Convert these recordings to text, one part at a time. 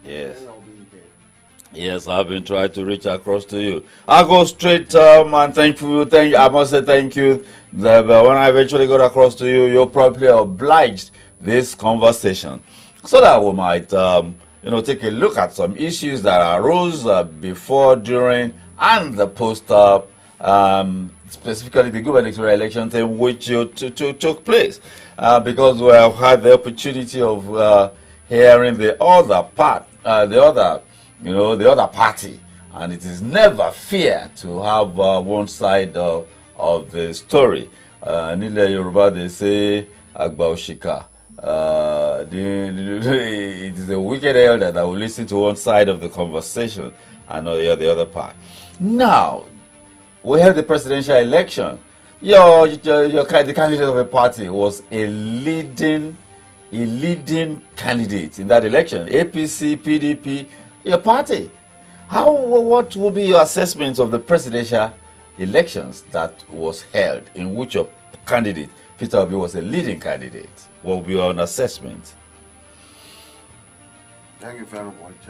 Yes. Yes, I've been trying to reach across to you. I'll go straight and thank you. I must say thank you. But when I eventually got across to you, you probably obliged this conversation so that we might, take a look at some issues that arose before, during, and the post, specifically the gubernatorial elections in which you took place. Because we have had the opportunity of hearing the other part, the other party, and it is never fair to have one side of the story. Nílẹ̀ Yorùbá, they say Agba Oshika. It is a wicked elder that will listen to one side of the conversation and not the other part. Now, we have the presidential election. The candidate of a party was a leading candidate in that election. APC, PDP, your party. What will be your assessment of the presidential elections that was held in which your candidate, Peter Obi, was a leading candidate? What will be your assessment? Thank you very much.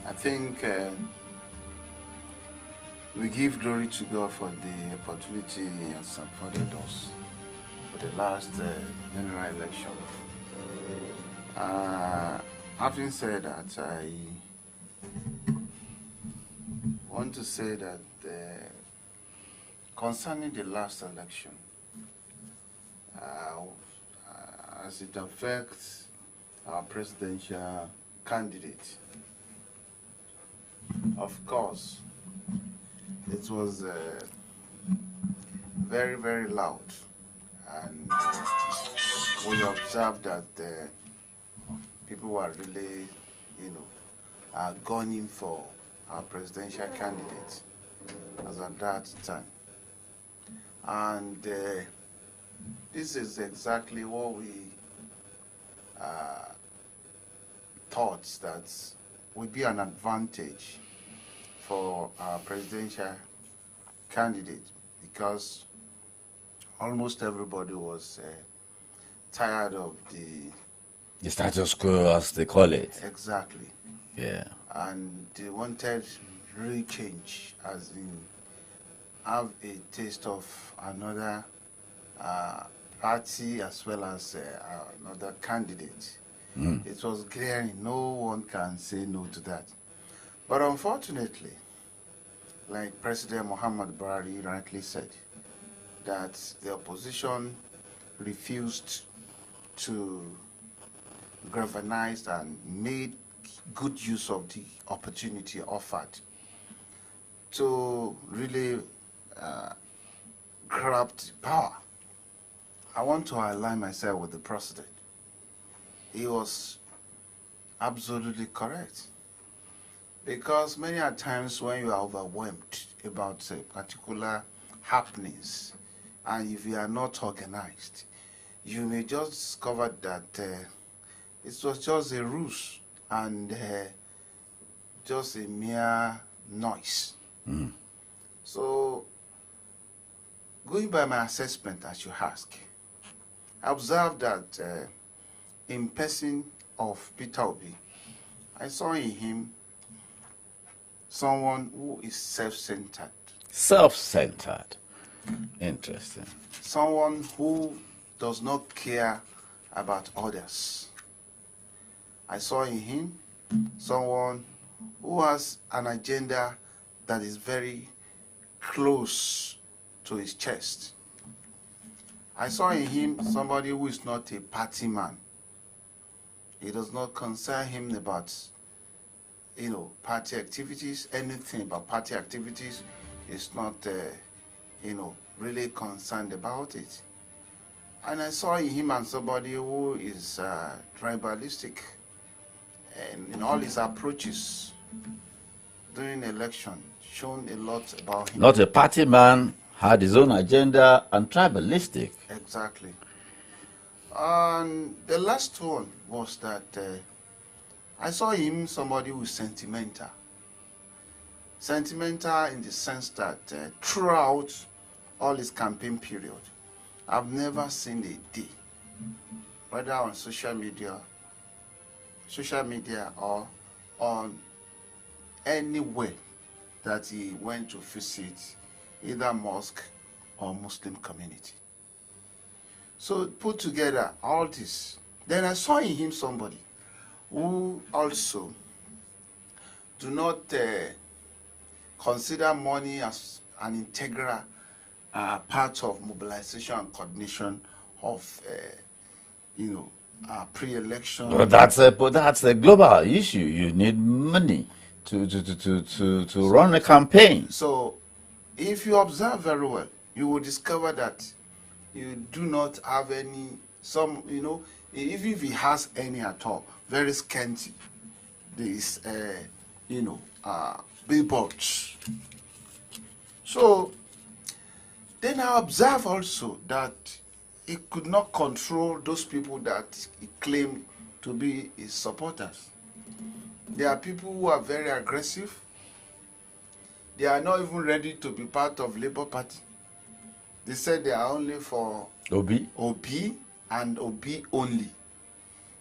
I think we give glory to God for the opportunity He has afforded us for the last general election. Having said that, I want to say that concerning the last election, as it affects our presidential candidate, of course, it was very, very loud, and we observed that people were really, gunning for our presidential candidate as at that time. And this is exactly what we thought that would be an advantage for our presidential candidate, because almost everybody was tired of the status quo, as they call it. Exactly. Yeah. And they wanted real change, as in have a taste of another party as well as another candidate. It was glaring. No one can say no to that. But unfortunately, like President Muhammad Buhari rightly said, that the opposition refused to galvanize and made good use of the opportunity offered to really grab the power. I want to align myself with the president. He was absolutely correct. Because many a times when you are overwhelmed about particular happenings, and if you are not organized, you may just discover that it was just a ruse and just a mere noise. So, going by my assessment, as you ask, I observed that in person of Peter Obi, I saw in him someone who is self-centered. Self-centered. Interesting. Someone who does not care about others. I saw in him someone who has an agenda that is very close to his chest. I saw in him somebody who is not a party man. It does not concern him about party activities. Anything about party activities is not really concerned about it. And I saw in him and somebody who is tribalistic, and in all his approaches during election, shown a lot about him. Not a party man, had his own agenda, and tribalistic. Exactly. And the last one was that I saw him somebody who is sentimental. Sentimental in the sense that throughout all his campaign period, I've never seen a day, whether on social media social media or on anywhere that he went to visit either mosque or Muslim community. So put together all this. Then I saw in him somebody who also do not consider money as an integral part of mobilization and coordination of, pre-election. But that's a global issue. You need money to run a campaign. So if you observe very well, you will discover that you do not have any, even if he has any at all, very scanty. These, billboards. So then I observe also that he could not control those people that he claimed to be his supporters. There are people who are very aggressive. They are not even ready to be part of Labour Party. They said they are only for Obi and Obi only.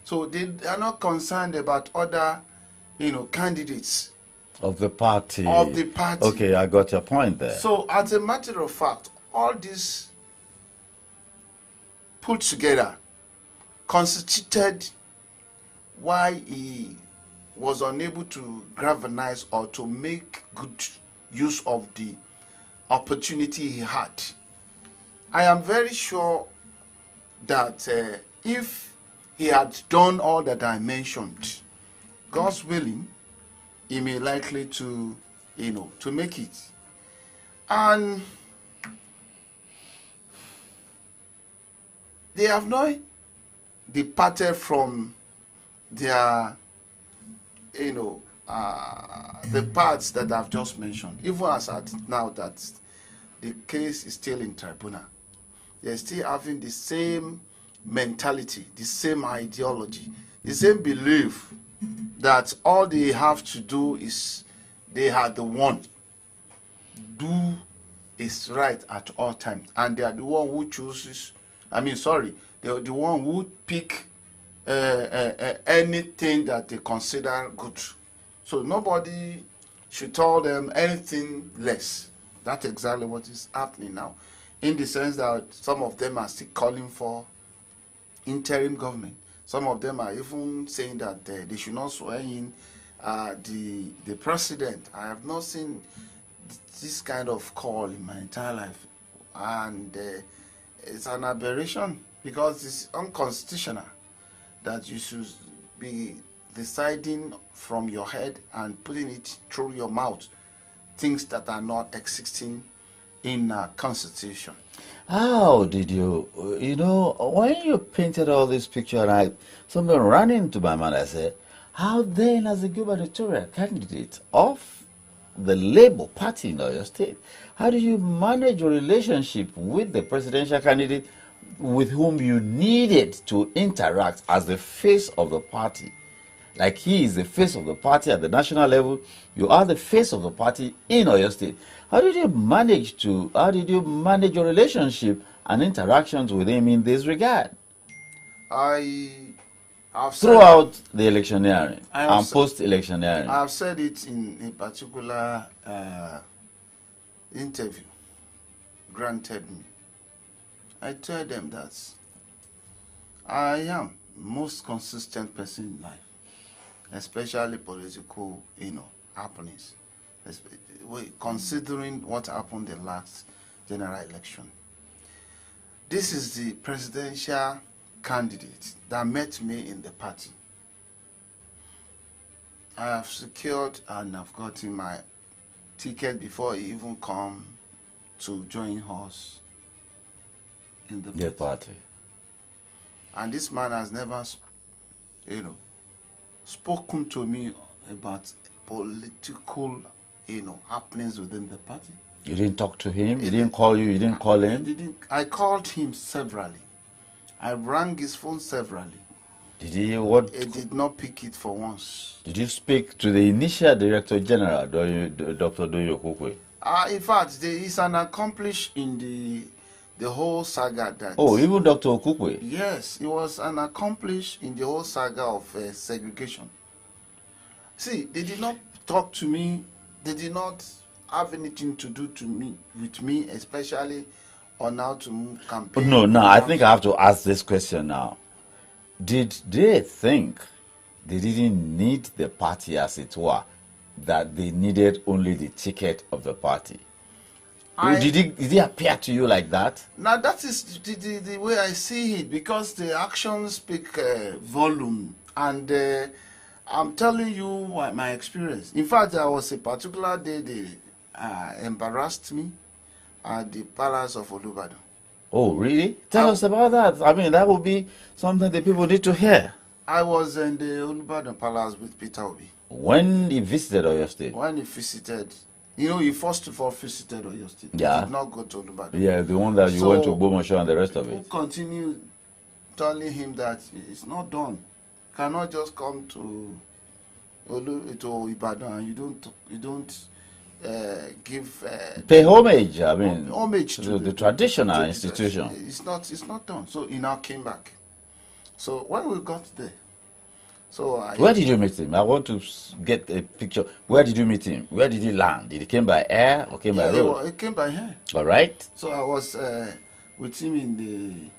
So they are not concerned about other, candidates of the party. Okay, I got your point there. So as a matter of fact, all this put together constituted why he was unable to galvanize or to make good use of the opportunity he had. I am very sure that if he had done all that I mentioned, God's willing, he may likely to make it. And they have not departed from their, the parts that I've just mentioned. Even as at now that the case is still in tribunal, they're still having the same mentality, the same ideology, the same belief that all they have to do is they are the one do is right at all times, and they are the one who chooses. They are the one who pick anything that they consider good. So nobody should tell them anything less. That's exactly what is happening now, in the sense that some of them are still calling for interim government. Some of them are even saying that they should not swear in the president. I have not seen this kind of call in my entire life, and it's an aberration because it's unconstitutional that you should be deciding from your head and putting it through your mouth things that are not existing in a constitution. How did you, when you painted all this picture, and something ran into my mind, I said, how then, as a gubernatorial candidate of the Labour Party in your state, how do you manage your relationship with the presidential candidate with whom you needed to interact as the face of the party? Like he is the face of the party at the national level, you are the face of the party in Oyo State. How did you manage your relationship and interactions with him in this regard? Throughout the electioneering and post-electioneering. I have said it in a particular interview granted me. I told them that I am most consistent person in life, especially political, happenings, considering what happened the last general election. This is the presidential candidate that met me in the party. I have secured and I've gotten my ticket before he even come to join us in the party. And this man has never, spoken to me about political, happenings within the party. You didn't talk to him? He didn't call you? You didn't call him? I called him severally. I rang his phone severally. Did he what? He did not pick it for once. Did you speak to the initial Director General, Dr. Doyo Kukwe? In fact, he's an accomplished in the whole saga that. Oh, even Dr. Okukwe. Yes, he was an accomplice in the whole saga of segregation. See, they did not talk to me. They did not have anything to do with me, especially on how to campaign. No, I think I have to ask this question now. Did they think they didn't need the party, as it were, that they needed only the ticket of the party? Did it appear to you like that? Now, that is the way I see it, because the actions speak volume. And I'm telling you what my experience. In fact, there was a particular day they embarrassed me at the Palace of Olubadan. Oh, really? Tell us about that. I mean, that would be something that people need to hear. I was in the Olubadan Palace with Peter Obi. When he visited Oyo State? When he visited, he first of all visited Oyo State. Yeah. He did not go to Olubadan. Yeah, the one that you went to Bomosho and the rest of it. Who continued telling him that it's not done. You cannot just come to Ibadan and you don't give pay homage. I mean, homage to the traditional institution. It's not done. So he now came back. So when we got there, where did you meet him? I want to get a picture. Where did you meet him? Where did he land? Did he came by air or came by road? He came by air. All right. So I was with him in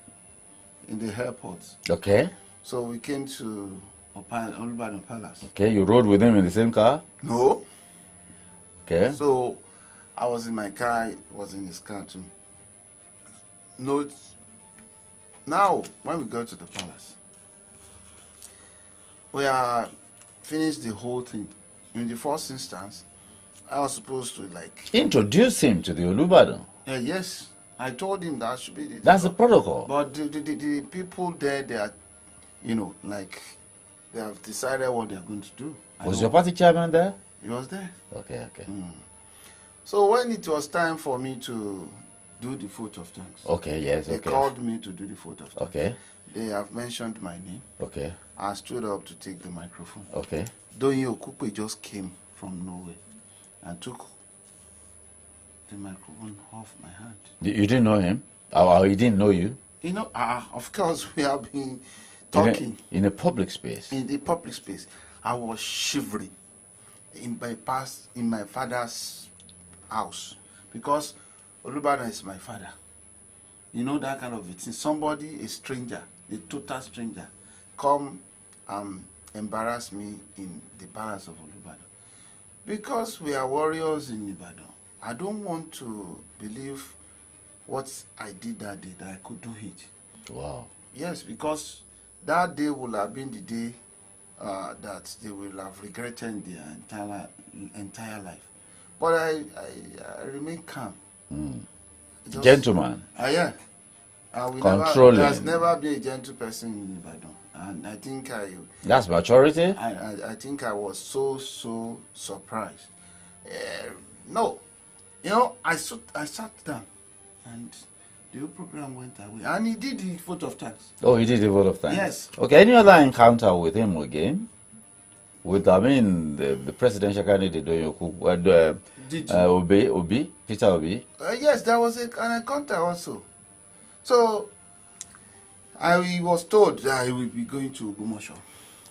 the airport. Okay. So we came to Olubadan Palace. Okay, you rode with him in the same car? No. Okay. So I was in my car, he was in his car too. No. Now, when we go to the palace, we are finished the whole thing. In the first instance, I was supposed to introduce him to the Olubadan. Yes, I told him that should be that's the protocol. But the people there, they are, they have decided what they are going to do. Was your party chairman there? He was there. Okay. So when it was time for me to do the vote of thanks. Okay, yes, They called me to do the vote of thanks. Okay. They have mentioned my name. Okay. I stood up to take the microphone. Okay. Doyin Okukwe just came from Norway and took the microphone off my hand. You didn't know him? Or he didn't know you? Of course, we have been talking. In a public space? In the public space. I was shivering in my father's house, because Olubadan is my father. You know, that kind of thing. Somebody, a stranger, a total stranger, come embarrass me in the palace of Olubadan. Because we are warriors in Ibadan, I don't want to believe what I did that day, that I could do it. Wow. Yes, because that day would have been the day that they will have regretted their entire life. But I remain calm. Gentleman. Yeah. Controlling. There's never been a gentle person in Ibadan. And I think that's maturity? I think I was so surprised. No. I sat down and the whole program went away. And he did the vote of thanks. Oh, he did the vote of thanks? Yes. Okay, any other encounter with him again? With, the presidential candidate, Obi, Peter Obi? Yes, there was an encounter also. So, I was told that I will be going to Bomosho.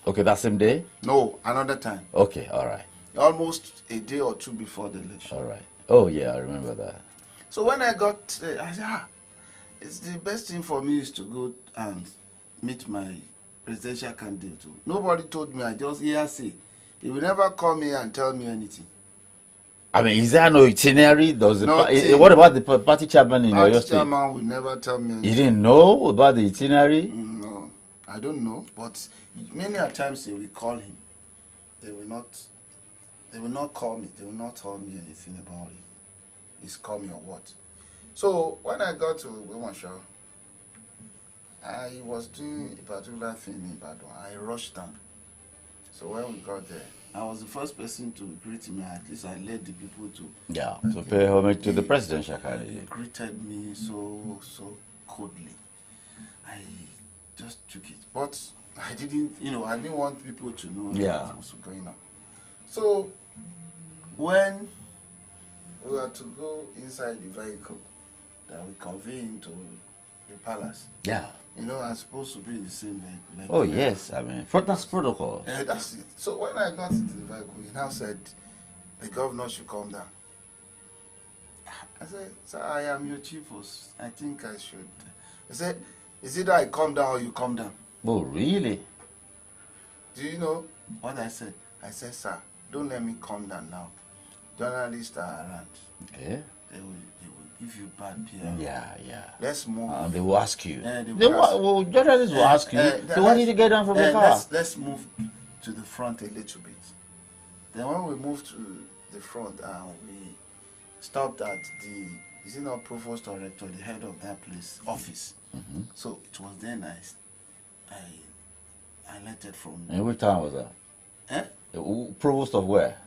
Okay, that same day? No, another time. Okay, all right. Almost a day or two before the election. All right. Oh, yeah, I remember that. So when I got there, I said, it's the best thing for me is to go and meet my presidential candidate. Nobody told me, I just say. He will never call me and tell me anything. I mean, is there no itinerary? What about the party chairman in your state? Party chairman will never tell me anything. You didn't know about the itinerary? No, I don't know. But many a times they will call him. They will not call me. They will not tell me anything about it. He's coming or what. So when I got to Bomosho, I was doing a particular thing in Ibadan. I rushed down. So when we got there, I was the first person to greet him. At least I led the people to. Yeah, to pay homage to the presidential candidate. He greeted me so coldly. I just took it, but I didn't. I didn't want people to know what was going on. So when we had to go inside the vehicle, that we convene to the palace. Yeah. You know, I'm supposed to be in the same vehicle. Oh, yes. I mean, that's protocol. That's it. So when I got into the vehicle, he now said, the governor should come down. I said, sir, I am your chief host. I think I should. He said, is it that I come down or you come down? Oh, really? Do you know what I said? I said, sir, don't let me come down now. Journalists are around. Okay. They will give you bad PR. Yeah. Let's move. They will ask you. Journalists will ask you. So why did you get down from the car? Let's move to the front a little bit. Then when we moved to the front, we stopped at the, is it not provost or rector, the head of that place, office. So it was then I elected from. And which town was that? Eh? Provost of where?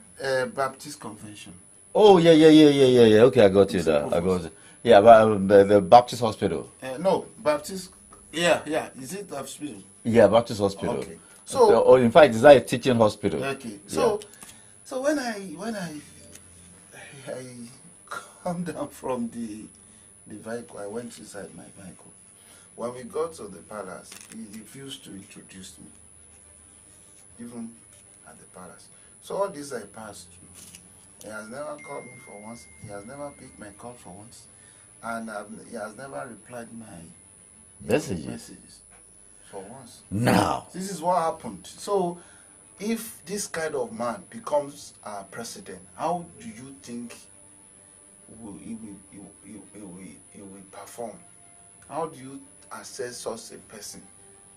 Baptist Convention. Oh, yeah. Okay, I got you there. I got it. Yeah, but the Baptist Hospital. No, Baptist. Yeah. Is it hospital? Yeah, Baptist Hospital. Okay. So, in fact, is that a teaching hospital? Okay. So when I come down from the vehicle, I went inside my vehicle. When we got to the palace, he refused to introduce me, even at the palace. So all this I passed through. He has never called me for once. He has never picked my call for once. And he has never replied my messages for once. Now. This is what happened. So if this kind of man becomes our president, how do you think he will perform? How do you assess such a person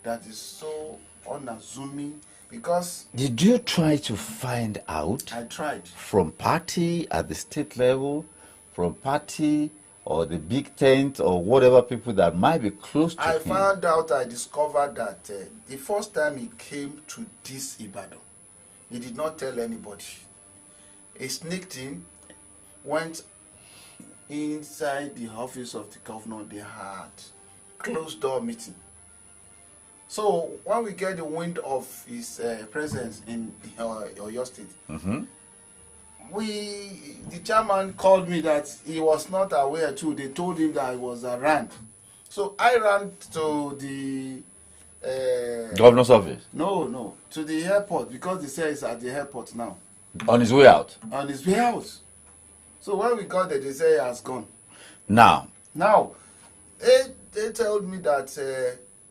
that is so unassuming? Because did you try to find out? I tried. From party at the state level, from party or the big tent or whatever people that might be close to him? I discovered that the first time he came to this Ibadan, he did not tell anybody. He sneaked in, went inside the office of the governor. They had closed door meeting. So when we get the wind of his presence in Oyo State, the chairman called me that he was not aware too. They told him that I was around. So I ran to the governor's office. No, to the airport, because they say it's at the airport now. On his way out. On his way out. So when we got there, they say he has gone. Now, they told me that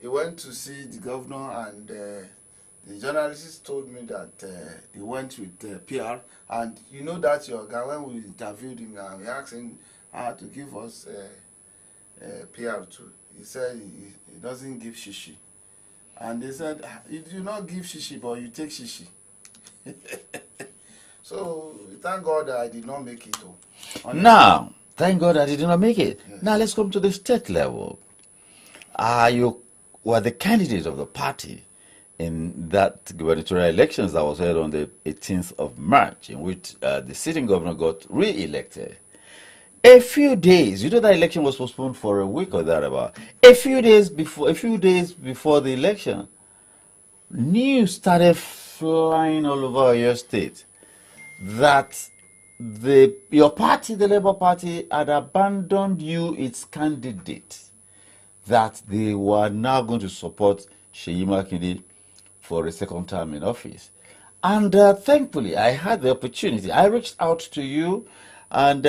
he went to see the governor, and the journalists told me that he went with PR. And you know that your guy, when we interviewed him, we asked him how to give us PR too. He said he doesn't give shishi. And they said, you do not give shishi, but you take shishi. So thank God that I did not make it. Now, thank God I did not make it. Yes. Now let's come to the state level. You were the candidate of the party in that gubernatorial elections that was held on the 18th of March, in which the sitting governor got re-elected. A few days, you know that election was postponed for a week or thereabout. A few days before the election, news started flying all over your state that your party, the Labour Party, had abandoned you, its candidate, that they were now going to support Seyi Makinde for a second term in office. And thankfully, I had the opportunity. I reached out to you, and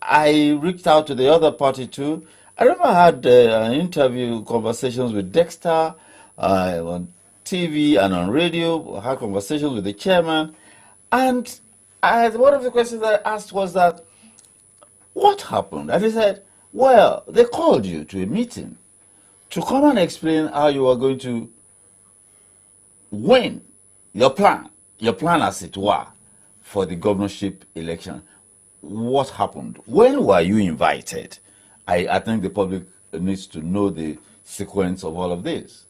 I reached out to the other party too. I remember I had an interview, conversations with Dexter on TV and on radio. I had conversations with the chairman. And one of the questions I asked was that, what happened? And he said, well, they called you to a meeting to come and explain how you are going to win your plan as it were, for the governorship election. What happened? When were you invited? I think the public needs to know the sequence of all of this.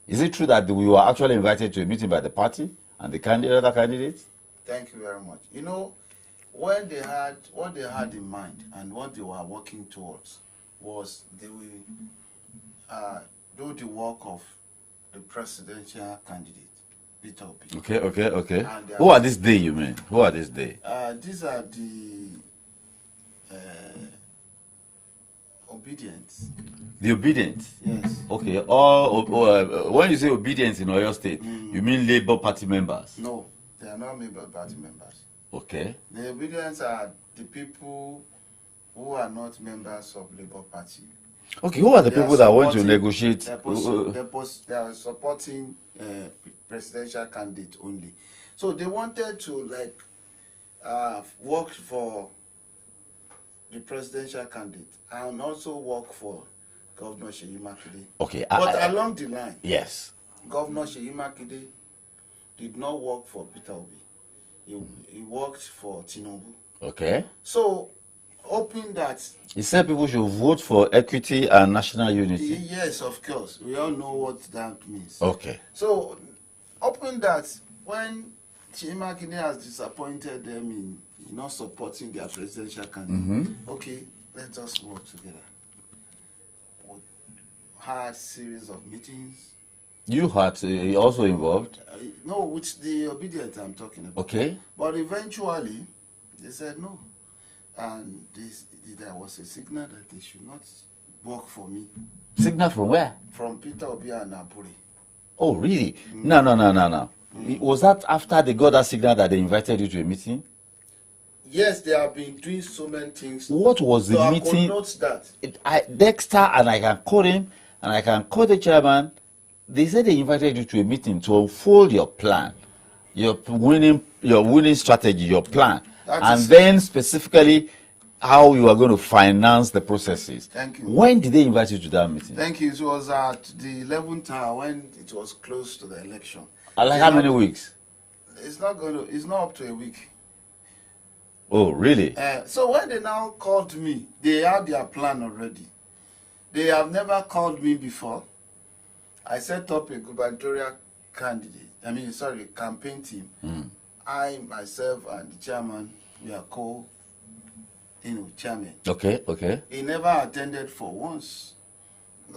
Is it true that we were actually invited to a meeting by the party and the other candidates? Thank you very much. You know, what they had in mind and what they were working towards was they will do the work of the presidential candidate, Peter Obi. Okay. Who are this day, you mean? Who are this day? These are the obedience. The obedient. Yes. Okay. When you say obedience in Oyo State, you mean Labour Party members? No, they are not Labour Party members. Okay. The obedience are the people who are not members of Labour Party. Okay. Who are the people that went to negotiate? They are supporting presidential candidate only. So they wanted to work for the presidential candidate and also work for Governor Seyi Makinde. Okay. But along the line, yes, Governor Seyi Makinde did not work for Peter Obi. He worked for Tinubu. Okay. So, hoping that... He said people should vote for equity and national unity. Yes, of course. We all know what that means. Okay. So, hoping that when Seyi Makinde has disappointed them in not supporting their presidential candidate, okay, let us work together. We had a series of meetings. You had also involved? No, with the obedient I'm talking about. Okay. But eventually, they said no. And there was a signal that they should not work for me. Signal from where? From Peter Obi and Aburi. Oh, really? No. Was that after they got that signal that they invited you to a meeting? Yes, they have been doing so many things. What was the meeting? I could note that. Dexter, and I can call him, and I can call the chairman. They said they invited you to a meeting to unfold your plan, your winning strategy, your plan, then specifically how you are going to finance the processes. Thank you. When did they invite you to that meeting? Thank you. It was at the 11th hour when it was close to the election. Like how many weeks? It's not up to a week. Oh, really? So when they now called me, they had their plan already. They have never called me before. I set up a gubernatorial campaign team. I, myself, and the chairman, we are chairman. Okay. He never attended for once.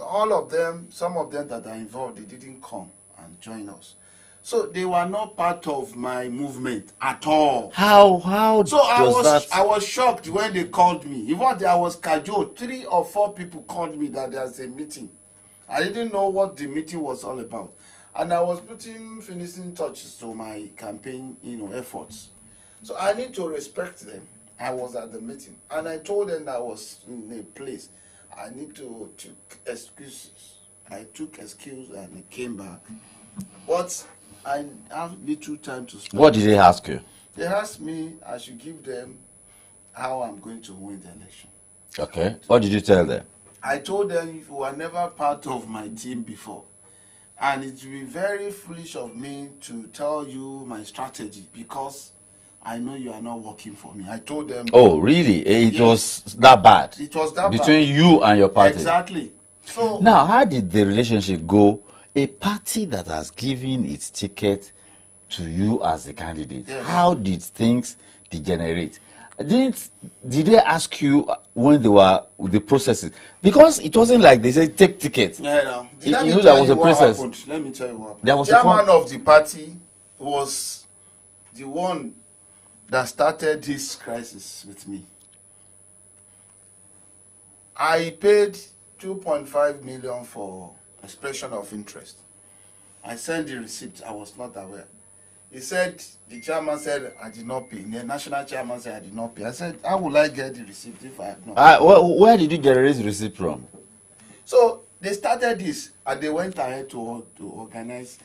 All of them, some of them that are involved, they didn't come and join us. So they were not part of my movement at all. How? So I was shocked when they called me. Even there was cajoled. 3 or 4 people called me that there's a meeting. I didn't know what the meeting was all about. And I was putting finishing touches to my campaign, efforts. So I need to respect them. I was at the meeting. And I told them that I was in a place. I need to take excuses. I took excuse and I came back. But I have little time to spend. What did they ask you? They asked me I should give them how I'm going to win the election. Okay. What did you tell them? I told them you were never part of my team before. And it would be very foolish of me to tell you my strategy because I know you are not working for me. I told them. Oh, really? It was that bad? It was that between you and your party? Exactly. So now, how did the relationship go? A party that has given its ticket to you as a candidate, yes. How did things degenerate? Did they ask you when they were with the processes? Because it wasn't like they said take tickets. Yeah, no. You know there was a process. Let me tell you what happened. There was the chairman of the party was the one that started this crisis with me. I paid 2.5 million for expression of interest. I sent the receipt. I was not aware. He said, the chairman said I did not pay. The national chairman said I did not pay. I said, how will I get the receipt if I have not? Where did you generate the receipt from? So they started this and they went ahead to organize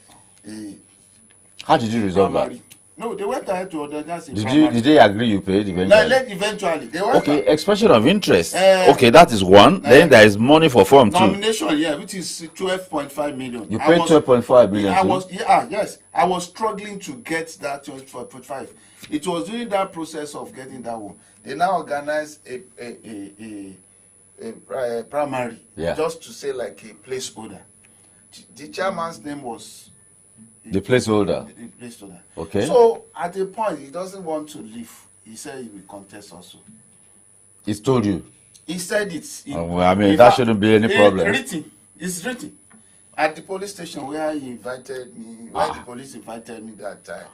a. How did you resolve that? No, they went ahead to organize a. Did they agree you paid eventually? No, eventually. They went expression of interest. Okay, that is one. Then there is money for Form 2. Nomination, yeah, which is 12.5 million. You paid 12.5 million. Yes. I was struggling to get that 12.5. It was during that process of getting that one. They now organized a primary, just to say like a placeholder. The chairman's name was the placeholder. The placeholder. Okay. So at a point, he doesn't want to leave. He said he will contest also. He's told you. He said it. That shouldn't be any problem. It's written at the police station where he invited me. Where the police invited me that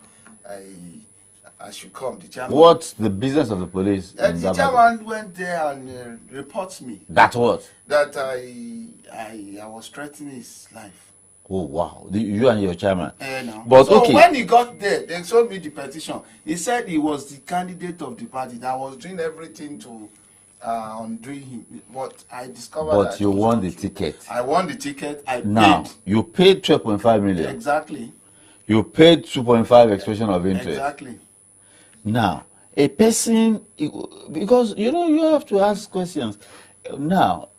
I should come. The chairman. What's the business of the police? In The that chairman went there and reports me. That what? That I was threatening his life. Oh wow! You and your chairman. No. But so okay. when he got there, they showed me the petition. He said he was the candidate of the party that was doing everything to undo him. But I discovered But that you it was won not the true. ticket. I won the ticket. I Now paid. you paid 12.5 million. Exactly. You paid 2.5 expression of interest. Exactly. Now a person, because you have to ask questions. Now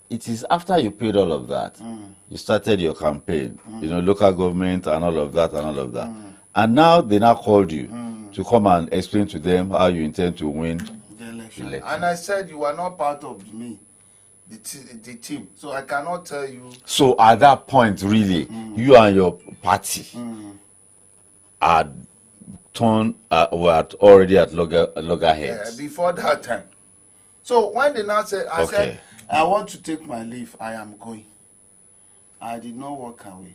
it is after you paid all of that, you started your campaign, local government and all of that and all of that. And now they now called you to come and explain to them how you intend to win the election. election. And I said you are not part of me, the team. So I cannot tell you. So at that point, really, you and your party were already at loggerheads. Before that time. So when they now said, I Okay. said, I want to take my leave, I am going. I did not walk away.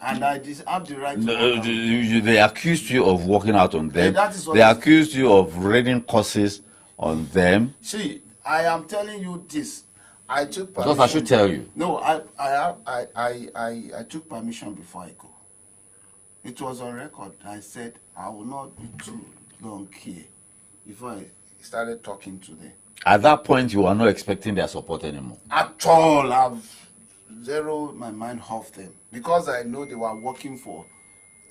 And I have the right to walk away. They accused you of walking out on them. that is what They it is. accused you of raining curses on them. See, I am telling you this. I took permission. Because I should tell you. No, I took permission before I go. It was on record. I said I will not be too long here before I started talking to them. At that point, you are not expecting their support anymore. At all, I've zeroed my mind off them because I know they were working for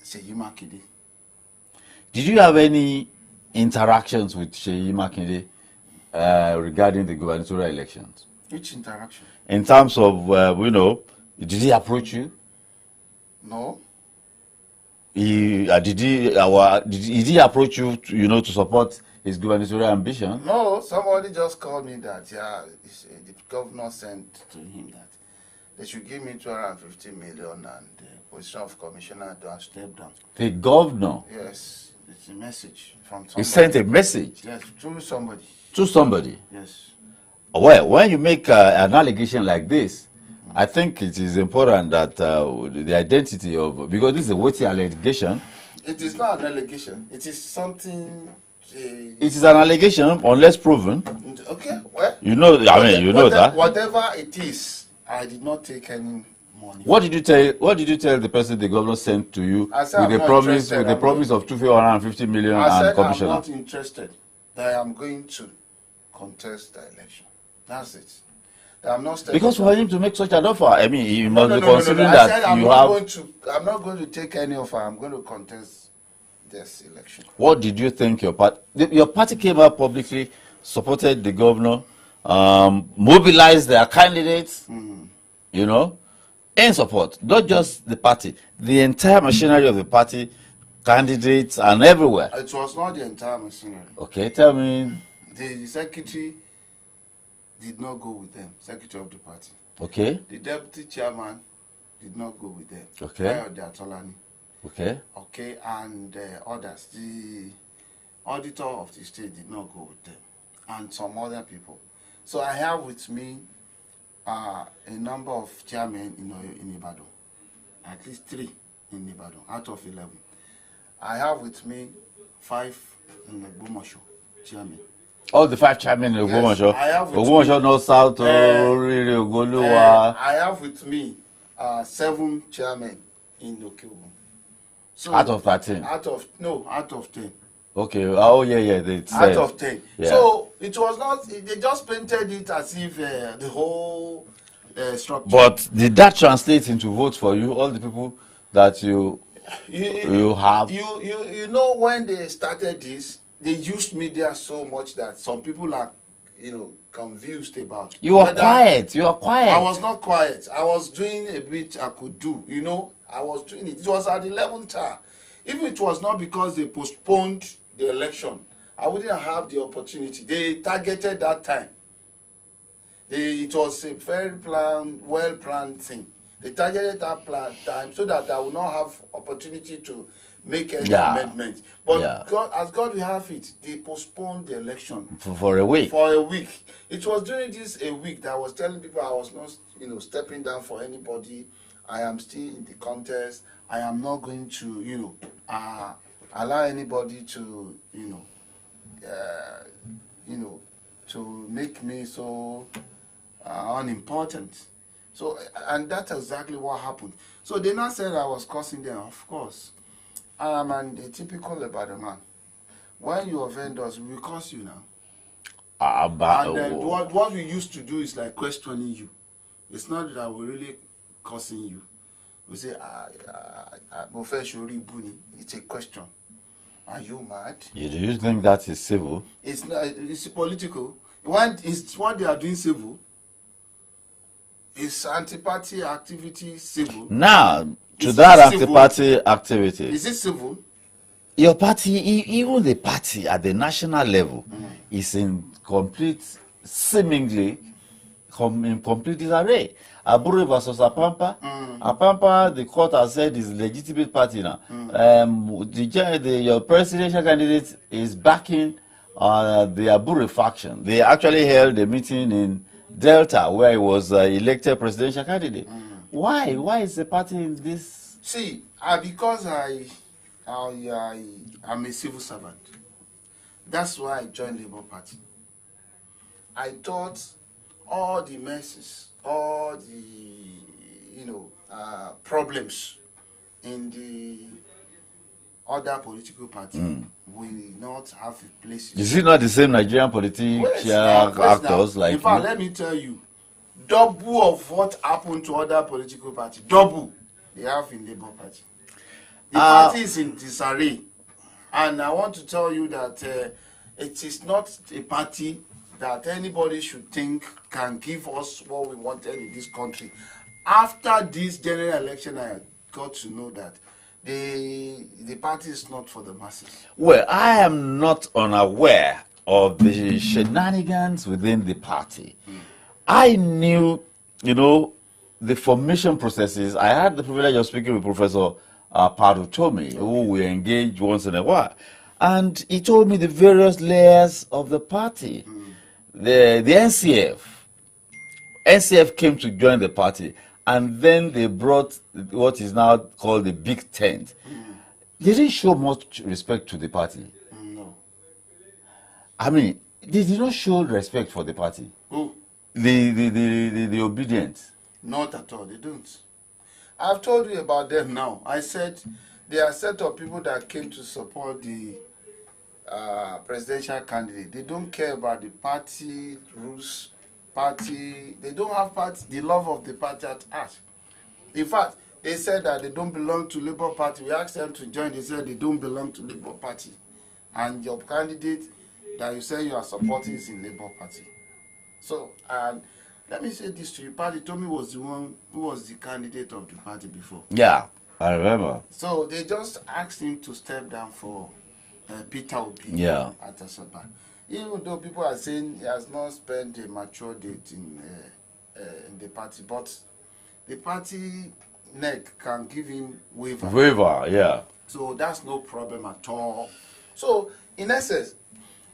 Seyi Makinde. Did you have any interactions with Seyi Makinde regarding the gubernatorial elections? Which interaction? In terms of, did he approach you? No. Did he approach you, to support his gubernatorial ambition? No, somebody just called me that, the governor sent to him that they should give me 250 million and the position of commissioner to step down. The governor? Yes, it's a message from somebody. He sent a message? Yes, through somebody. To somebody? Yes. Well, when you make an allegation like this, I think it is important that the identity of, because this is a weighty allegation. It is not an allegation. It is something. It is an allegation unless proven. Okay, well. That. Whatever it is, I did not take any money. What did you tell the person the governor sent to you I said, with the promise of 250 million I and said commissioner? I'm not interested. That I am going to contest the election. That's it. That I'm not. Because for him to make such an offer, I mean, you must be No. considering I said that you have. I'm not going to take any offer. I'm going to contest this election. What did you think your party? Your party came out publicly, supported the governor, mobilized their candidates, in support. Not just the party, the entire machinery of the party, candidates, and everywhere. It was not the entire machinery. Okay, tell me. The secretary did not go with them, secretary of the party. Okay. The deputy chairman did not go with them. Okay. Okay. Okay, and others. The auditor of the state did not go with them, and some other people. So I have with me a number of chairmen in Ibadan, at least 3 in Ibadan out of 11. I have with me 5 in the Ogbomoso chairmen. All the 5 chairmen in Ogbomoso. I have with Ogbomoso North, South, Oriri, Ogoluwa. I have with me 7 chairmen in Okeogun. So out of 13? Out of 10. Okay. Oh, yeah. They said. Out of 10. Yeah. So it was not, they just painted it as if the whole structure. But did that translate into votes for you? All the people that you have? You know, when they started this, they used media so much that some people are, confused about. You were quiet. I was not quiet. I was doing a bit I could do. I was doing it. It was at the 11th hour. If it was not because they postponed the election, I wouldn't have the opportunity. They targeted that time. It was a very well-planned thing. They targeted that time so that I would not have opportunity to make any amendments. But God, as God will have it, they postponed the election for a week. For a week. It was during this a week that I was telling people I was not, stepping down for anybody. I am still in the contest. I am not going to, I allow anybody to, to make me so unimportant. So, and that's exactly what happened. So they now said I was cursing them. Of course, I am a typical Ibadan man. When you offend us, we will curse you now. And then what we used to do is like questioning you. It's not that we're really cursing you. We say, it's a question. Are you mad? Do you think that is civil? It's not. It's political. When it's what they are doing civil. Is anti-party activity civil? Now, to that anti-party activity. Is it civil? Your party, even the party at the national level, is in seemingly in complete disarray. Abure versus Apampa. Apampa, the court has said, is a legitimate party now. Your presidential candidate is backing the Abure faction. They actually held a meeting in Delta where he was elected presidential candidate. Why? Why is the party in this? See, because I'm a civil servant. That's why I joined Labour Party. I thought all the messes, all the problems in the other political party will not have a place. Is it not the same Nigerian politician actors like? In fact, let me tell you, double of what happened to other political parties, double they have in Labour Party. The party is in disarray, and I want to tell you that it is not a party that anybody should think can give us what we wanted in this country. After this general election, I got to know that the party is not for the masses. Well, I am not unaware of the shenanigans within the party. I knew, the formation processes. I had the privilege of speaking with Professor Pardo Tomi, who we engage once in a while. And he told me the various layers of the party. The NCF. NCF came to join the party. And then they brought what is now called the Big Tent. They didn't show much respect to the party. No. I mean, they did not show respect for the party. Who? The obedient. Not at all. They don't. I've told you about them now. I said they are a set of people that came to support the presidential candidate. They don't care about the party rules. They don't have the love of the party at heart. In fact, they said that they don't belong to Labour Party. We asked them to join. They said they don't belong to Labour Party. And your candidate that you say you are supporting is in Labour Party. So, and let me say this to you. Party Tomi was the one who was the candidate of the party before. Yeah, I remember. So they just asked him to step down for Peter Obi at Asaba. Even though people are saying he has not spent a mature date in the party, but the party NEC can give him waiver. Waiver, yeah. So that's no problem at all. So in essence,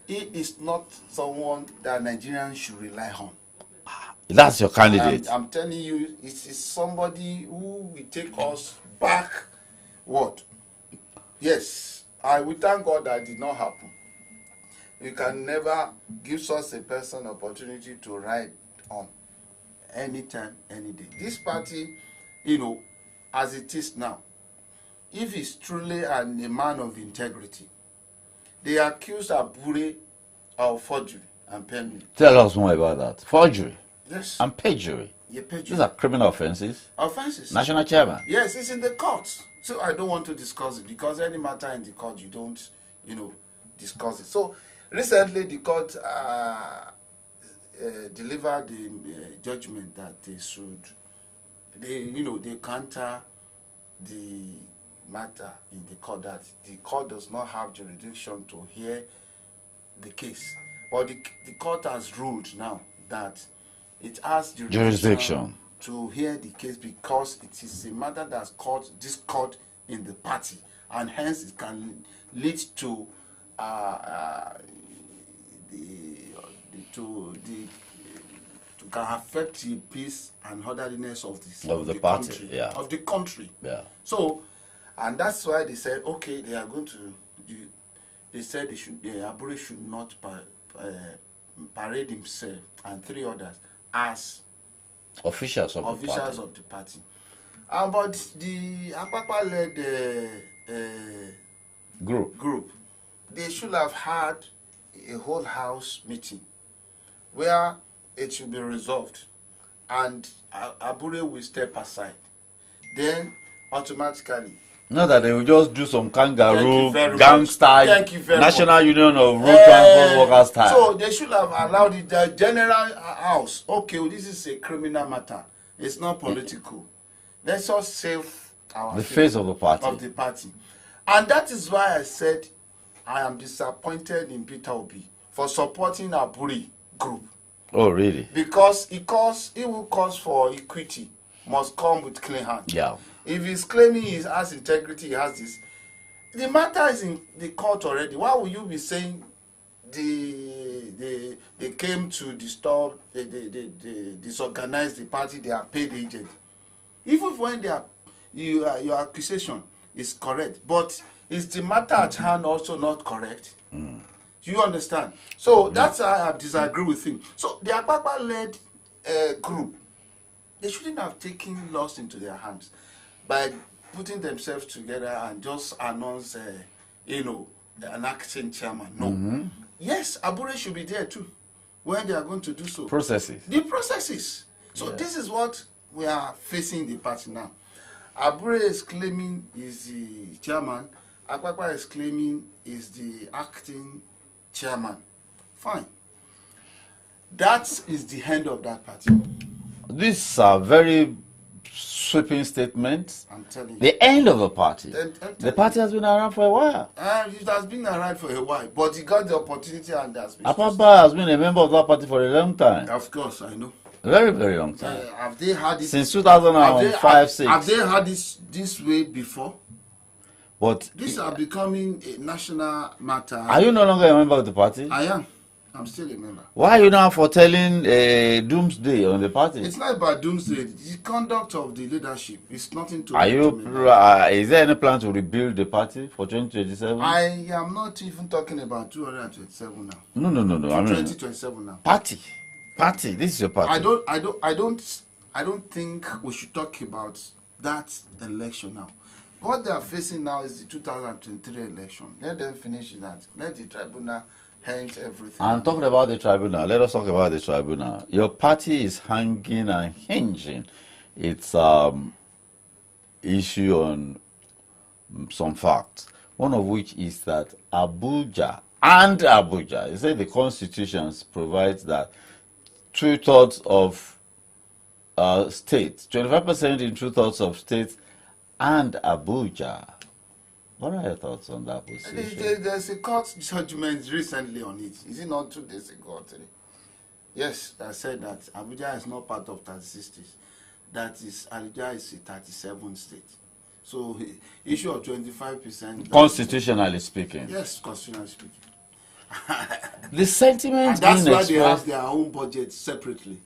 he is not someone that Nigerians should rely on. That's your candidate. I'm telling you, it is somebody who will take us back. What? Yes, I will thank God that did not happen. You can never give such a person opportunity to ride on anytime, any day. This party, as it is now, if he's truly a man of integrity, they accuse Abure of forgery and perjury. Tell us more about that. Forgery. Yes. And perjury. Yeah, perjury. These are criminal offenses. Offenses. National chairman. Yes, it's in the courts. So I don't want to discuss it because any matter in the court, you don't, discuss it. So recently, the court delivered the judgment that they counter the matter in the court, that the court does not have jurisdiction to hear the case. But the court has ruled now that it has jurisdiction to hear the case because it is a matter that's caused discord in the party, and hence it can lead to can affect the peace and orderliness of the party, country, of the country. Yeah. So, and that's why they said, okay, they are going to they said Abure should not parade himself and 3 others as officials of the party. But the Apapa-led group, they should have had a whole house meeting where it should be resolved, and Abure will step aside. Then automatically, not that they will just do some kangaroo gang Thank style, you very National much. Union of Road Transport Workers style. So they should have allowed the general house. Okay, well, this is a criminal matter. It's not political. Let's just save the face of the party. And that is why I said I am disappointed in Peter Obi for supporting Abure group. Oh, really? Because he who calls for equity must come with clean hands. Yeah. If he's claiming he has integrity, he has this. The matter is in the court already. Why will you be saying they came to disturb, they disorganize the party, they are paid agent? Even when your accusation is correct, but is the matter at hand also not correct? Do you understand? So that's why I disagree with him. So the Apapa-led group, they shouldn't have taken laws into their hands by putting themselves together and just announce, an acting chairman. No. Yes, Abure should be there too when they are going to do so. The processes. So this is what we are facing the party now. Abure is claiming is the chairman. Apapa is claiming is the acting chairman. Fine. That is the end of that party. These are very sweeping statements. I'm telling you. The end of the party. The party has been around for a while. It has been around for a while, but he got the opportunity and has been. Apapa has been a member of that party for a long time. Of course, I know. Very, very long time. Have they had it since 2005-6? Have they had this way before? But these are becoming a national matter. Are you no longer a member of the party? I am. I'm still a member. Why are you now foretelling doomsday on the party? It's not about doomsday. The conduct of the leadership is nothing to. Is there any plan to rebuild the party for 2027? I am not even talking about 227 now. No. 2027 now. Party. This is your party. I don't think we should talk about that election now. What they are facing now is the 2023 election. Let them finish that. Let the tribunal hang everything. I'm talking about the tribunal. Let us talk about the tribunal. Your party is hanging and hinging its issue on some facts. One of which is that Abuja, you say the constitutions provides that 2/3 of states, 25% in 2/3 of states, and Abuja. What are your thoughts on that position? There's a court judgment recently on it. Is it not 2 days ago or 3? Yes, I said that Abuja is not part of 36 states. That is, Abuja is a 37 state. So, issue of 25%. Constitutionally speaking. Yes, constitutionally speaking. The sentiment and that's why expressed, they have their own budget separately.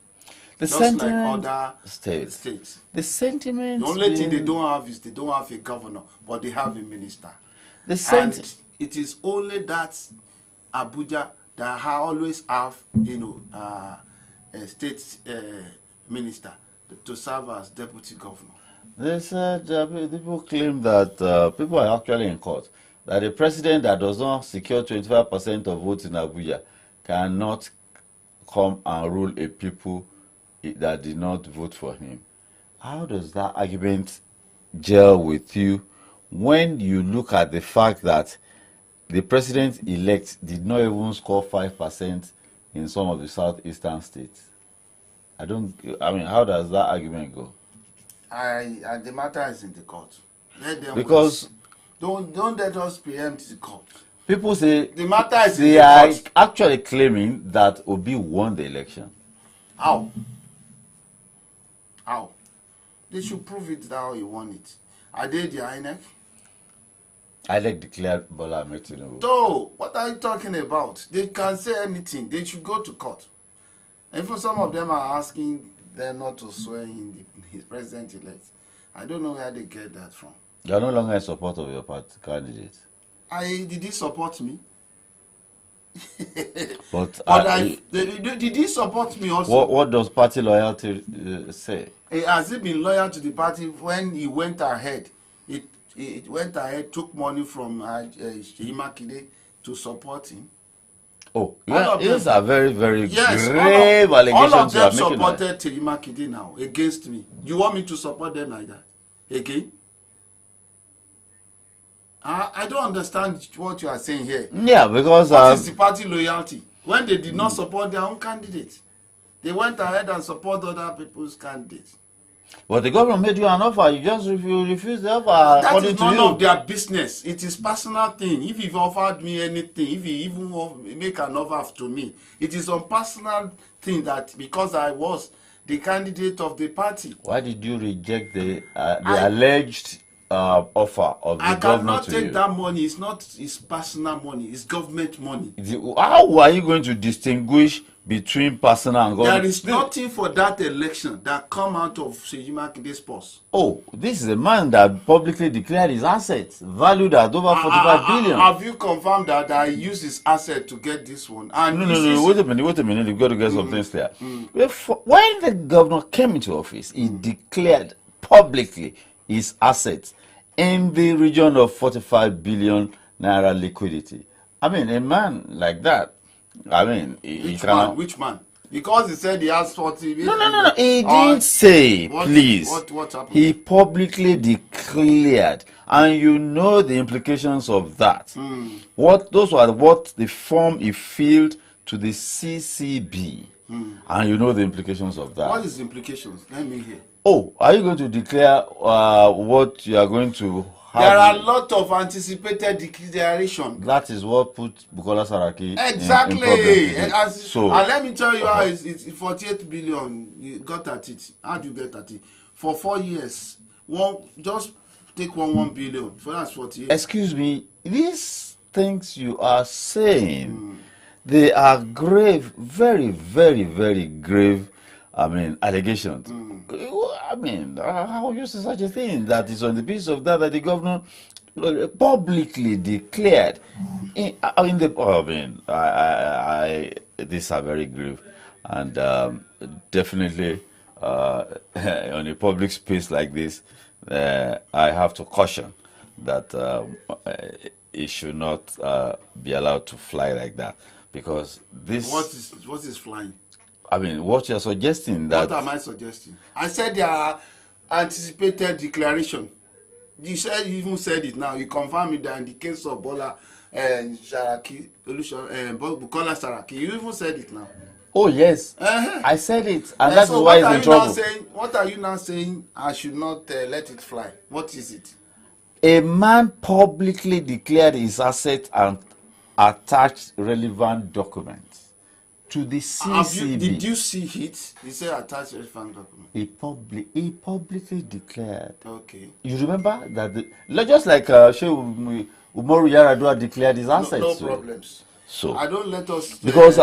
Just like other states. The sentiment. The only thing they don't have is they don't have a governor, but they have a minister. And it is only that Abuja that always have, a state minister to serve as deputy governor. They said people claim that people are actually in court. That a president that does not secure 25% of votes in Abuja cannot come and rule a people that did not vote for him. How does that argument gel with you when you look at the fact that the president-elect did not even score 5% in some of the southeastern states? How does that argument go? The matter is in the court. Let them because don't let us preempt the court. People say the matter is they in the are court. actually claiming that Obi won the election. How? They should prove it how he won it. Are they the INEC? INEC declared Bola Ahmed Tinubu. So, what are you talking about? They can say anything. They should go to court. And for some of them are asking them not to swear in his president-elect. I don't know where they get that from. You are no longer in support of your party candidate. Did he support me? But did he support me also? What does party loyalty say? Has he been loyal to the party when he went ahead? He went ahead, took money from Seyi Makinde to support him. Oh, yeah, these are very, very grave allegations. All of them supported Seyi Makinde now against me. You want me to support them like that again? I don't understand what you are saying here. Yeah, because what is the party loyalty? When they did not support their own candidate, they went ahead and support other people's candidates. But the government made you an offer. You just refuse the offer. That is none of their business. It is personal thing. If you've offered me anything, if you even make an offer to me, it is a personal thing that because I was the candidate of the party. Why did you reject the alleged offer of the government to you? I cannot take that money. It's not his personal money. It's government money. How are you going to distinguish between personal and government? There is nothing for that election that come out of Seyi Makinde's purse. Oh, this is a man that publicly declared his assets valued at over 45 billion. Have you confirmed that I used his asset to get this one? And no, wait a minute. You've got to get some things there. When the governor came into office, he declared publicly his assets in the region of 45 billion naira liquidity. I mean, a man like that, I mean, which man? Because he said he has 40 billion. No. He didn't say, please. What happened? He publicly declared, and you know the implications of that. Those were what the form he filled to the CCB, and you know the implications of that. What is the implications? Let me hear. Oh, are you going to declare what you are going to have? There are a lot of anticipated declaration. That is what put Bukola Saraki exactly. in problem. And let me tell you how it's 48 billion you got at it. How do you get at it? For 4 years, just take 1 billion. For that's 48. Excuse me, these things you are saying, they are grave, very, very, very grave. I mean, allegations. I mean, how you say such a thing? That is on the basis of that the governor publicly declared. These are very grave, and definitely on a public space like this, I have to caution that it should not be allowed to fly like that, because this. What is flying? I mean, what you're suggesting that... What am I suggesting? I said there are anticipated declaration. You even said it now. You confirm it that in the case of Bukola Saraki, you even said it now. Oh, yes. I said it. And that's why it's in trouble. What are you now saying? I should not let it fly. What is it? A man publicly declared his asset and attached relevant documents to the CCB. Did you see it? He said attach relevant document. He publicly declared. Okay. You remember that just like Umaru Yaradua declared his assets. No problems. So I don't let us. Because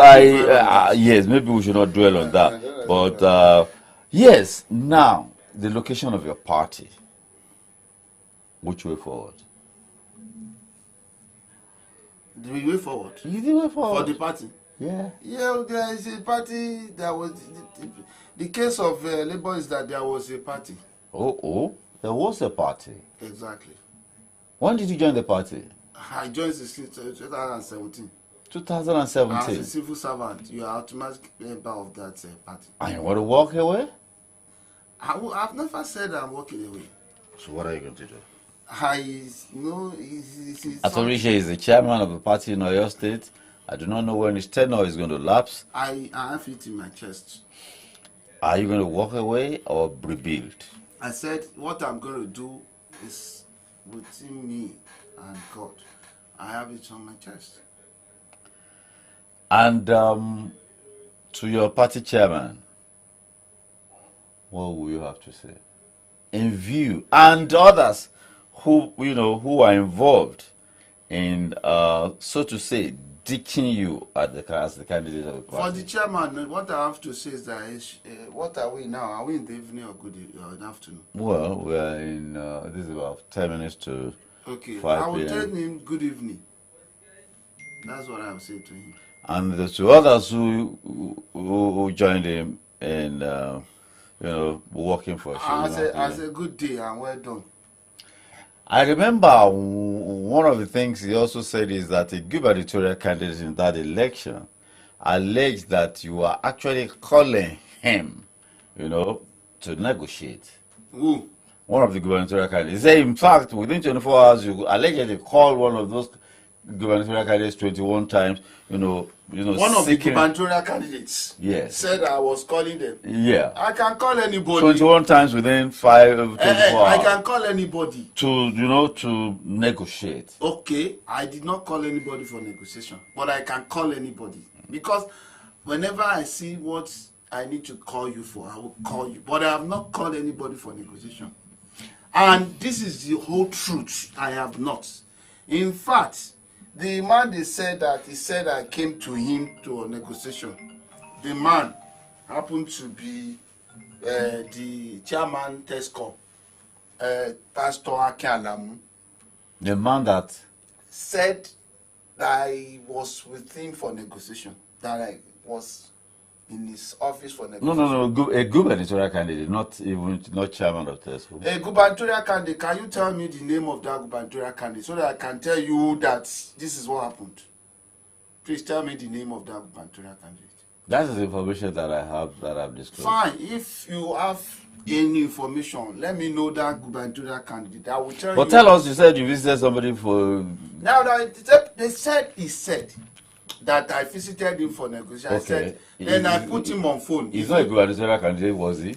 yes, maybe we should not dwell on that. But yes, now the location of your party. Which way forward? The way forward. The way forward for the party. Yeah. Yeah, there is a party. There was the case of Labour is that there was a party. Oh, there was a party. Exactly. When did you join the party? I joined in 2017. 2017. As a civil servant, you are automatic member of that party. And you want to walk away? I've never said I'm walking away. So what are you going to do? Atorishe is the chairman of the party in Oyo State. I do not know when his tenure is going to lapse. I have it in my chest. Are you going to walk away or rebuild? I said what I'm going to do is between me and God. I have it on my chest. And to your party chairman, what will you have to say? In view, and others who are involved in, so to say, ditching you as the candidate of the party. For the chairman, what I have to say is that what are we now? Are we in the evening or good afternoon? Well, we are in. This is about 10 minutes to Okay. 5 I will p.m. tell him good evening. That's what I will say to him. And the two others who joined him in, working for I Shirima. say good day and well done. I remember one of the things he also said is that a gubernatorial candidate in that election alleged that you were actually calling him, to negotiate. Who? One of the gubernatorial candidates. He said, in fact, within 24 hours, you allegedly called one of those gubernatorial candidates 21 times, One of the gubernatorial candidates said I was calling them. Yeah. I can call anybody. 21 times within 24 hours. I can call anybody. To negotiate. Okay, I did not call anybody for negotiation, but I can call anybody. Because whenever I see what I need to call you for, I will call you. But I have not called anybody for negotiation. And this is the whole truth. I have not. In fact, the man he said I came to him to a negotiation. The man happened to be the chairman TESCOM, Pastor Akialamu. The man that said that I was with him for negotiation. That I was in his office for negotiation. No. A gubernatorial candidate, not chairman of TESCOM. A gubernatorial candidate. Can you tell me the name of that gubernatorial candidate so that I can tell you that this is what happened? Please tell me the name of that gubernatorial candidate. That is the information that I have that I've disclosed. Fine. If you have any information, let me know that gubernatorial candidate. I will tell you. But tell us, you said you visited somebody for. Now, he said that I visited him for negotiation. Okay. I said, then I put him on phone. He's not a gubernatorial candidate, was he?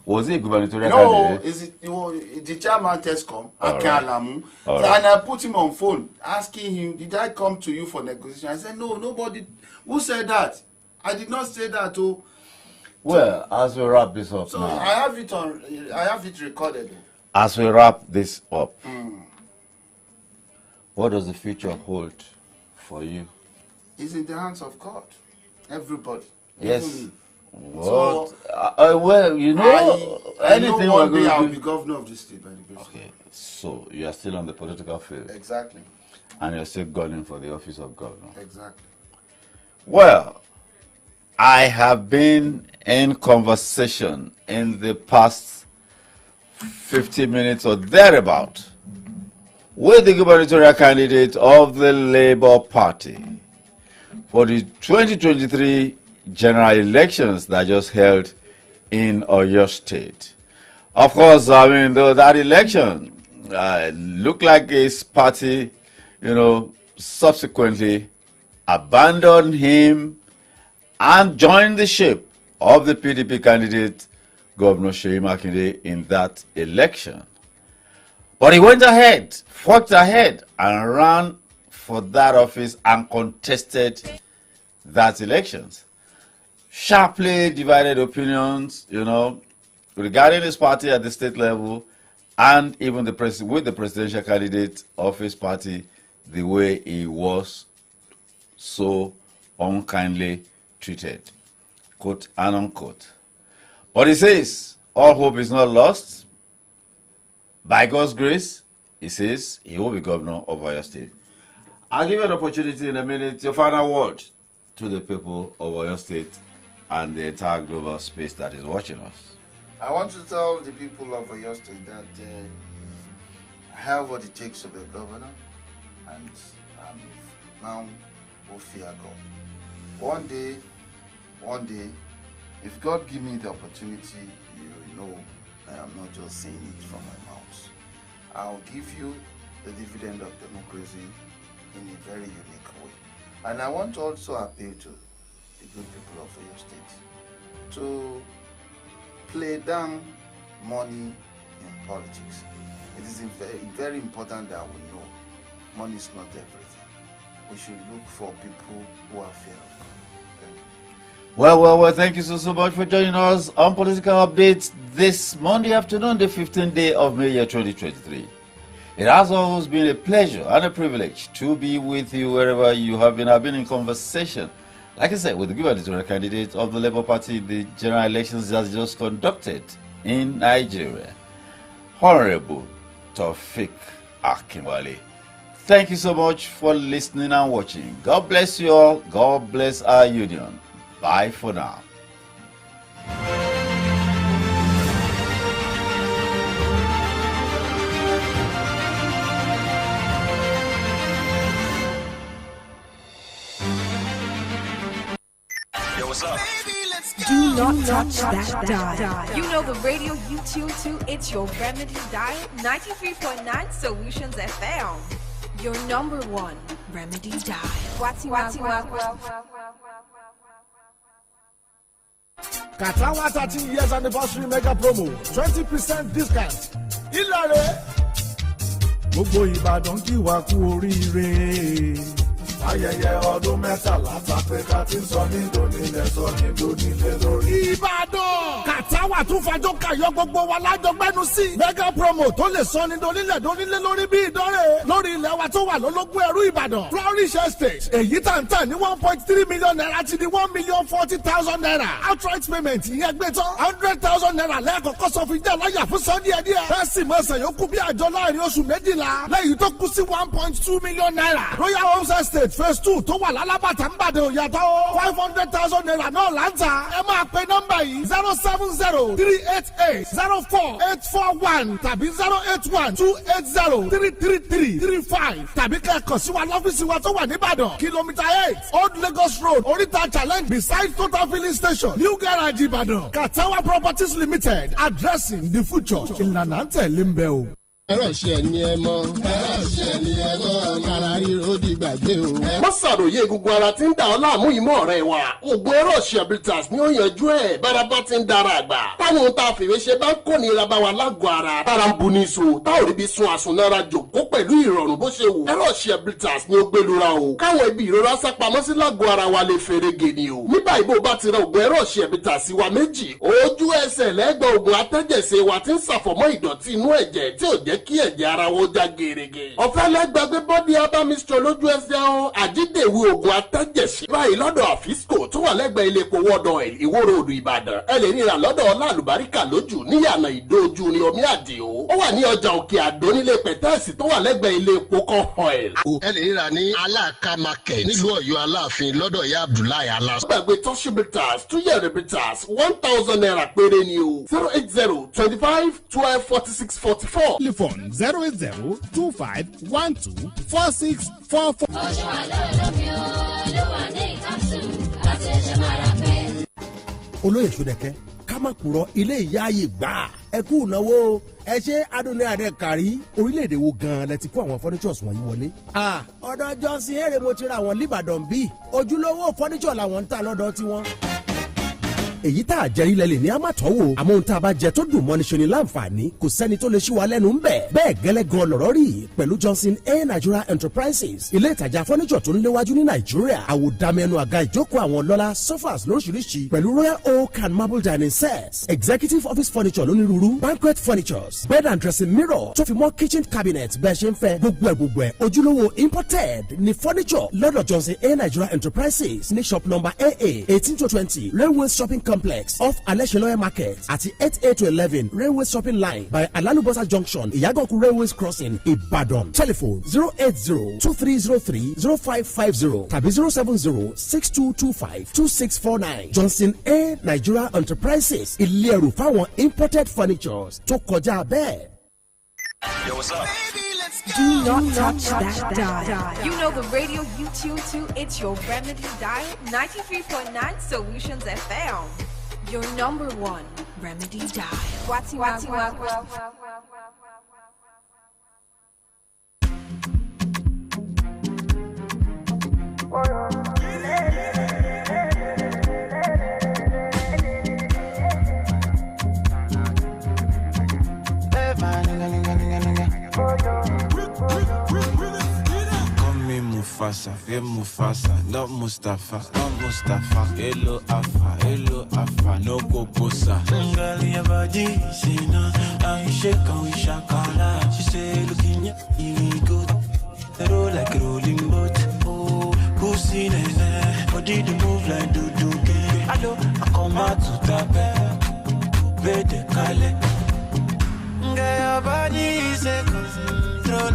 Was he a gubernatorial candidate? candidate? Is it the chairman TESCOM, Akialamu. Right. And I put him on phone, asking him, did I come to you for negotiation? I said, no, nobody. Who said that? I did not say that. Oh. Well, as we wrap this up So now. I have it recorded. As we wrap this up, what does the future hold for you? It's in the hands of God. Everybody. Yes. What? So, anything one day I'll be governor of the state by the grace. Okay, so you are still on the political field. Exactly. And you're still gunning for the office of governor. Exactly. Well, I have been in conversation in the past 50 minutes or thereabout with the gubernatorial candidate of the Labour Party for the 2023 general elections that just held in Oyo State. Of course, that election looked like his party, subsequently abandoned him and joined the ship of the PDP candidate, Governor Seyi Makinde, in that election. But he went ahead, forged ahead, and ran for that office and contested that elections. Sharply divided opinions, regarding his party at the state level, and even with the presidential candidate of his party, the way he was so unkindly treated, quote and unquote. But he says all hope is not lost. By God's grace, he says he will be governor of Oyo State. I'll give you an opportunity in a minute, your final word to the people of Oyo State and the entire global space that is watching us. I want to tell the people of Oyo State that I have what it takes to be a governor, and now we'll fear God. One day, if God give me the opportunity, you know I am not just saying it from my mouth. I'll give you the dividend of democracy in a very unique way. And I want to also appeal to the good people of Oyo State to play down money in politics. It is very, very important that we know money is not everything. We should look for people who are fair of God. Thank you. Well, thank you so much for joining us on Political Updates this Monday afternoon, the 15th day of May, year 2023. It has always been a pleasure and a privilege to be with you wherever you have been. I've been in conversation, like I said, with the gubernatorial candidate of the Labour Party in the general elections that just conducted in Nigeria, Honorable Taofeek Akinwale. Thank you so much for listening and watching. God bless you all. God bless our union. Bye for now. Yo, what's up? Do not touch that dial. You know the radio you tune to, it's your Remedy dial, 93.9 Solutions FM. Your number one Remedy dial. Katawa 13 years anniversary mega promo, 20% discount. Ilare. Gbogbo Ìbàdàn kí wa kú oríire. Ayẹyẹ ọdún mẹ́tàlá tàpé ká ti sọ ní dònílẹ̀ sọ ní dònílẹ̀ lórí. Ìbàdàn Katawa tún fàjọ kàyọ gbogbo wa lájọ gbẹnu sí. Mega promo tó lè sọ ní dònílẹ̀ lórí bí ìdánrẹ́. Lórí ilẹ̀ wa tó wà lólógún ẹrú Ìbàdàn. Flourish Estate èyí tàǹtà ní 1.3 million naira ti di 1,040,000 naira. Outright payment ìyẹn gbé tán 100,000 naira lẹ́ẹ̀kọ̀kọ́ sọ fún ìjà láyà fún sọ díẹ̀díẹ̀. Bẹ́ẹ̀ sì mọ̀ ṣe yókù bí àjọ láàrin oṣù méjìlá. Lẹ́yìn tó kú sí 1.2 million naira. Royal Homes Estate phase 2 tó wà lálábàtà ń bàdàn òyàtọ̀ 500,000 naira náà láǹtà. Ẹ máa pe nọ́mbà yìí 070-388-04-841 tàbí 081-280-33335 tàbí kẹ́kọ̀ọ́ sí wa lọ́fíìsì wa tó wà níbàdàn kìlómítà 8 Old Lagos Road Oríta Challenge beside Total Filling Station New Garage Ìbàdàn. Katawa Properties Limited addressing the future. Ìlànà ń tẹ̀lé ń bẹ o. ẹ̀rọ ṣe ni ẹ mọ̀ kára ríro di gbàgbé o. má ṣàròyé egungun ara tí ń dà ọ́ láàmú ìmọ̀ ọ̀rẹ́ wa oògùn ẹ̀rọ ṣẹ̀bìtàs ni ó yanjú ẹ̀ bárabá ti ń dara àgbà táwọn ohun tá a fìwé ṣe bá ń kó ní ìlà bá wa lágọ̀ọ́ ara tára ń bu ní so tá ò rí bí sun àsùnnára jòkó pẹ̀lú ìrọ̀rùn bó ṣe wù ẹ̀rọ ṣẹ̀bìtàs ni ó gbé lura o káwọn ibi ìrora sápamọ́ sí lágọ̀ọ́ ara wa lè ferege ni o ní báyìí bó bá ti ra oògùn ẹ̀rọ ṣẹ̀bìtàs wa méjì ojú ẹsẹ̀ lẹ́gbẹ̀ẹ́ oògùn atẹ́jẹsẹ̀ wa ti ń ṣàfọ̀mọ́ ìdọ̀tí inú ẹ̀jẹ̀ tí ò jẹ́ kí ẹ̀jẹ̀ ara wo já gerege. ọ̀fẹ́ lẹ́gbàgbé bọ́dí abamisọ lójú ẹsẹ̀ o àjídèwé oògùn atẹ́jẹsí. báyìí lọ́dọ̀ àfíìsìkò tó wà lẹ́gbẹ̀ẹ́ ilé epo wọ́dọ̀ ìwó ròdù ìbàdàn ẹ lè ríra lọ́dọ̀ ọlá àlùbáríkà lójú níyànà ìdójú ní omi àdìo. ó wà ní ọjà òkè àdó nílé pẹ̀tẹ́ẹ̀sì tó wà lẹ́gbẹ̀ẹ́ ilé epo kọ́họ̀ẹ̀l. ẹ lè ríra ní aláàká market nílùú ọ̀yọ́ aláàfin lọ́dọ̀ ìyá abdullahi alas. gbàgbé toshibitas tuyẹ̀rẹ̀bitas 1,000 naira péré ni o 080-25-12-46-44. Telephone 080-25-12-4644. Olóyè Ṣódẹkẹ́ ká má kúrò ilé ìyá ayé gbà ẹ kú ìnáwó ẹ ṣe adúlé adé kárí orílẹ̀-èdè wo gan-an lẹ ti kó àwọn furnitures wọ̀nyí wọlé. ọ̀dọ̀ Johnson èrè mo ti ra àwọn l'Íbàdàn bíi ojúlówó furniture làwọn ń tà lọ́dọ̀ tiwọn. èyí tá a jẹ ilẹ̀ lè ní a máa tọ́ wò àmọ́ ohun tá a bá jẹ tó dùn mọ́ni ṣe ni láǹfààní kò sẹ́ni tó lè ṣí wa lẹ́nu ń bẹ̀. bẹ́ẹ̀ gẹ́lẹ́ gan lọ̀rọ̀ rí pẹ̀lú Johnson A Nigeria Enterprises ilé ìtajà furniture tó ń léwájú ní Nàìjíríà àwòdàmẹ́nu àga ìjókòó àwọn lọ́lá sofas lóríṣiríṣi pẹ̀lú royal oak and marble dining sets executive office furniture lónírúurú banquet furnitures bed and dressing mirror tó fi mọ́ kitchen cabinet bẹ́ẹ̀ ṣe ń fẹ́ gbogbo ẹ̀ ojúlówó imported ni furniture lọ́dọ̀ Johnson A Nigeria Enterprises ní shop number AA 18-20 railway shopping complex off Aleshiloye market àti 8-11 railway shopping line by Alalubosa junction Iyaganku railways crossing Ibadan. Telephone 080-2303-0550 tàbí 070-6225-2649. Johnson A Nigeria Enterprises ilé ẹrù fáwọn imported furnitures tó kọjá bẹ́ẹ̀. Yo, what's up? Do not touch that dial. You know the radio you tune to, it's your Remedy dial, 93.9 Solutions FM. Your number one Remedy dial. Wati. Mufasa, Mufasa, not Mustafa, hello Afa, no Kokosa. Ngali ya body, sina, I shake and we shakala. She say, looking at you good, roll like rolling boat. Oh, pussy nene, body to move like do. Hello, I come out to tape, bede kale. Ngali ya body, say control.